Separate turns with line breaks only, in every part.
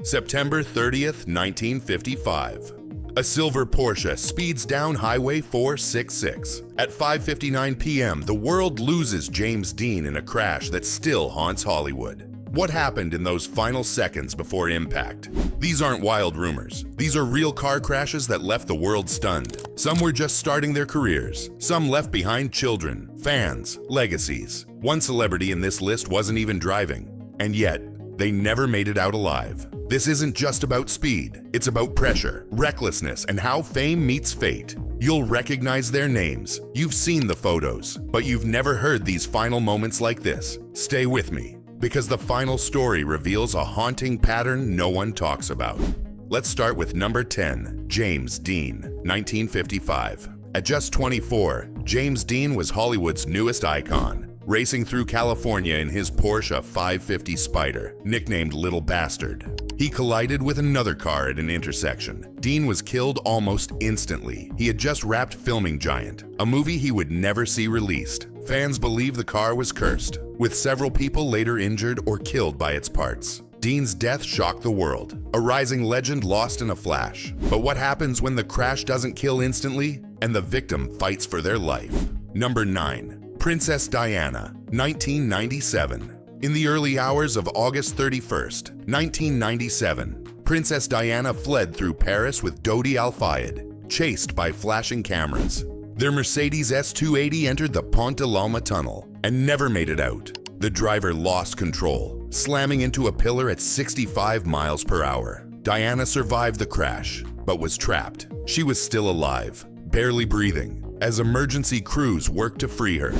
September 30th, 1955. A silver Porsche speeds down Highway 466. At 5:59 p.m., the world loses James Dean in a crash that still haunts Hollywood. What happened in those final seconds before impact? These aren't wild rumors. These are real car crashes that left the world stunned. Some were just starting their careers. Some left behind children, fans, legacies. One celebrity in this list wasn't even driving. And yet, they never made it out alive. This isn't just about speed. It's about pressure, recklessness, and how fame meets fate. You'll recognize their names. You've seen the photos, but you've never heard these final moments like this. Stay with me, because the final story reveals a haunting pattern no one talks about. Let's start with number 10, James Dean, 1955. At just 24, James Dean was Hollywood's newest icon, racing through California in his Porsche 550 Spider, nicknamed Little Bastard. He collided with another car at an intersection. Dean was killed almost instantly. He had just wrapped filming Giant, a movie he would never see released. Fans believe the car was cursed, with several people later injured or killed by its parts. Dean's death shocked the world, a rising legend lost in a flash. But what happens when the crash doesn't kill instantly and the victim fights for their life? Number 9. Princess Diana, 1997. In the early hours of August 31st, 1997, Princess Diana fled through Paris with Dodi Al-Fayed, chased by flashing cameras. Their Mercedes S280 entered the Pont de l'Alma tunnel and never made it out. The driver lost control, slamming into a pillar at 65 miles per hour. Diana survived the crash, but was trapped. She was still alive, barely breathing, as emergency crews worked to free her.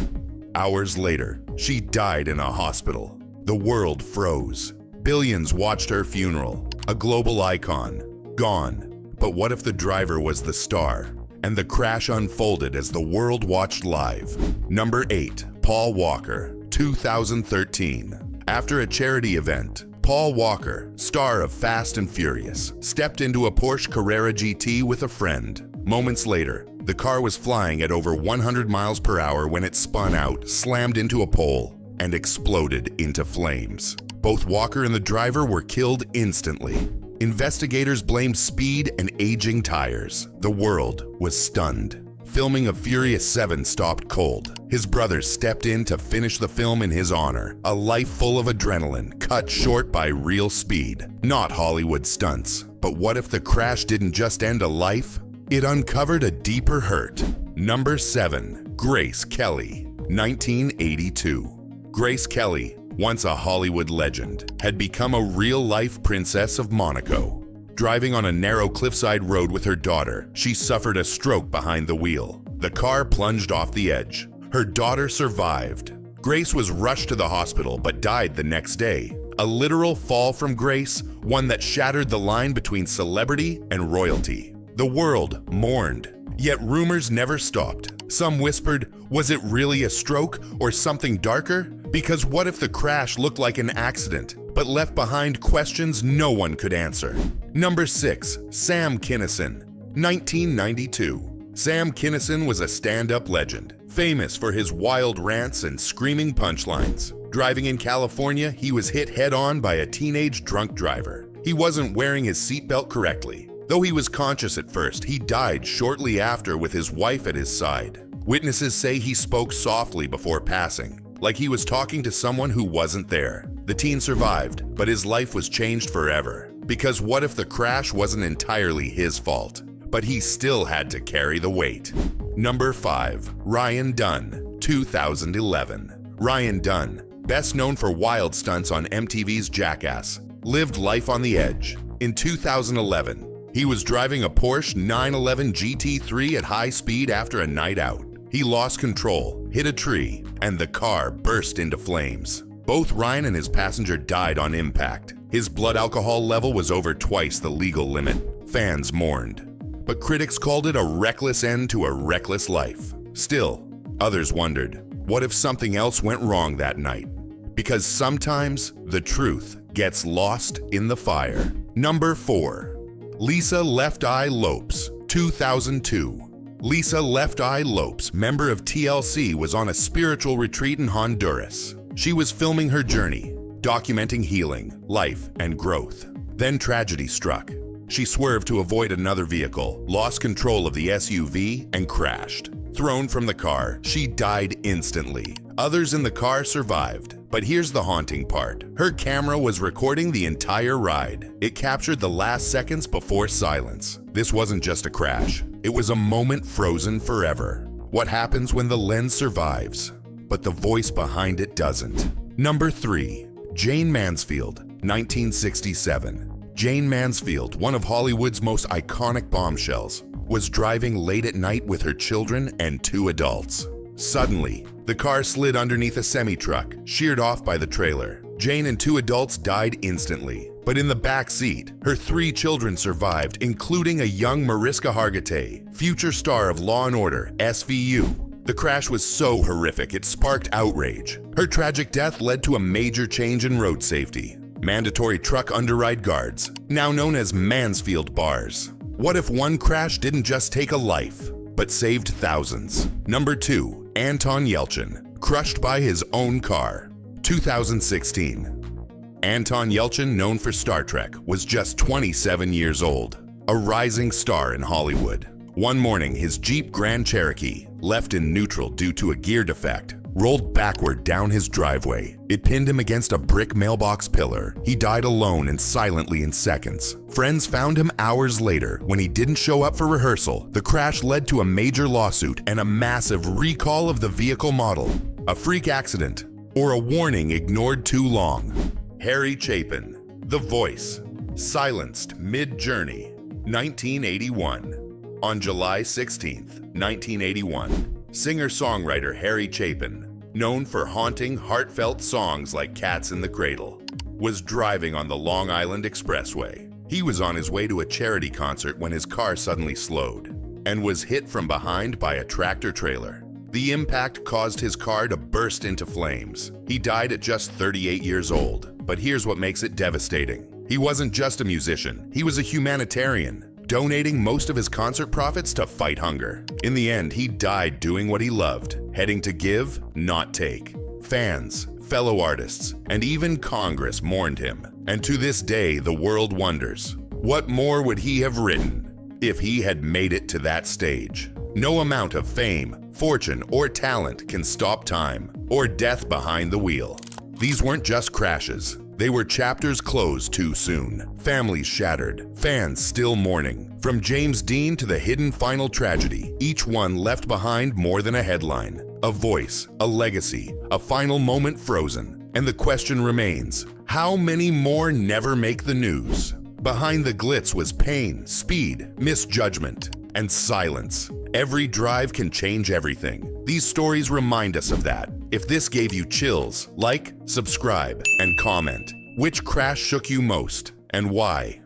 Hours later, she died in a hospital. The world froze. Billions watched her funeral. A global icon, gone. But what if the driver was the star? And the crash unfolded as the world watched live. Number 8. Paul Walker, 2013. After a charity event, Paul Walker, star of Fast and Furious, stepped into a Porsche Carrera GT with a friend. Moments later, the car was flying at over 100 miles per hour when it spun out, slammed into a pole, and exploded into flames. Both Walker and the driver were killed instantly. Investigators blamed speed and aging tires. The world was stunned. Filming of Furious 7 stopped cold. His brothers stepped in to finish the film in his honor. A life full of adrenaline, cut short by real speed. Not Hollywood stunts. But what if the crash didn't just end a life? It uncovered a deeper hurt. Number 7. Grace Kelly, 1982. Grace Kelly, once a Hollywood legend, had become a real-life princess of Monaco. Driving on a narrow cliffside road with her daughter, she suffered a stroke behind the wheel. The car plunged off the edge. Her daughter survived. Grace was rushed to the hospital but died the next day. A literal fall from grace, one that shattered the line between celebrity and royalty. The world mourned, yet rumors never stopped. Some whispered, was it really a stroke or something darker? Because what if the crash looked like an accident, but left behind questions no one could answer? Number 6. Sam Kinison, 1992. Sam Kinison was a stand-up legend, famous for his wild rants and screaming punchlines. Driving in California, he was hit head-on by a teenage drunk driver. He wasn't wearing his seatbelt correctly. Though he was conscious at first, he died shortly after with his wife at his side. Witnesses say he spoke softly before passing, like he was talking to someone who wasn't there. The teen survived, but his life was changed forever. Because what if the crash wasn't entirely his fault? But he still had to carry the weight. Number 5. Ryan Dunn, 2011. Ryan Dunn, best known for wild stunts on MTV's Jackass, lived life on the edge. In 2011, he was driving a Porsche 911 GT3 at high speed after a night out. He lost control, hit a tree, and the car burst into flames. Both Ryan and his passenger died on impact. His blood alcohol level was over twice the legal limit. Fans mourned. But critics called it a reckless end to a reckless life. Still, others wondered, what if something else went wrong that night? Because sometimes the truth gets lost in the fire. Number 4. Lisa Left Eye Lopes, 2002. Lisa Left Eye Lopes, member of TLC, was on a spiritual retreat in Honduras. She was filming her journey, documenting healing, life, and growth. Then tragedy struck. She swerved to avoid another vehicle, lost control of the SUV, and crashed. Thrown from the car, she died instantly. Others in the car survived. But here's the haunting part. Her camera was recording the entire ride. It captured the last seconds before silence. This wasn't just a crash. It was a moment frozen forever. What happens when the lens survives, but the voice behind it doesn't? Number 3. Jayne Mansfield, 1967. Jayne Mansfield, one of Hollywood's most iconic bombshells, was driving late at night with her children and 2 adults. Suddenly, the car slid underneath a semi-truck, sheared off by the trailer. Jayne and 2 adults died instantly, but in the back seat, her 3 children survived, including a young Mariska Hargitay, future star of Law & Order, SVU. The crash was so horrific it sparked outrage. Her tragic death led to a major change in road safety. Mandatory truck underride guards, now known as Mansfield bars. What if one crash didn't just take a life, but saved thousands? Number 2. Anton Yelchin, crushed by his own car. 2016. Anton Yelchin, known for Star Trek, was just 27 years old, a rising star in Hollywood. One morning, his Jeep Grand Cherokee, left in neutral due to a gear defect, rolled backward down his driveway. It pinned him against a brick mailbox pillar. He died alone and silently in seconds. Friends found him hours later when he didn't show up for rehearsal. The crash led to a major lawsuit and a massive recall of the vehicle model. A freak accident or a warning ignored too long. Harry Chapin, The Voice, silenced mid-journey, 1981. On July 16, 1981, singer-songwriter Harry Chapin, known for haunting, heartfelt songs like Cats in the Cradle, was driving on the Long Island Expressway. He was on his way to a charity concert when his car suddenly slowed and was hit from behind by a tractor-trailer. The impact caused his car to burst into flames. He died at just 38 years old, but here's what makes it devastating. He wasn't just a musician, he was a humanitarian, donating most of his concert profits to fight hunger. In the end, he died doing what he loved, heading to give, not take. Fans, fellow artists, and even Congress mourned him. And to this day, the world wonders, what more would he have written if he had made it to that stage? No amount of fame, fortune, or talent can stop time or death behind the wheel. These weren't just crashes. They were chapters closed too soon, families shattered, fans still mourning. From James Dean to the hidden final tragedy, each one left behind more than a headline, a voice, a legacy, a final moment frozen. And the question remains, how many more never make the news? Behind the glitz was pain, speed, misjudgment, and silence. Every drive can change everything. These stories remind us of that. If this gave you chills, like, subscribe, and comment. Which crash shook you most, and why?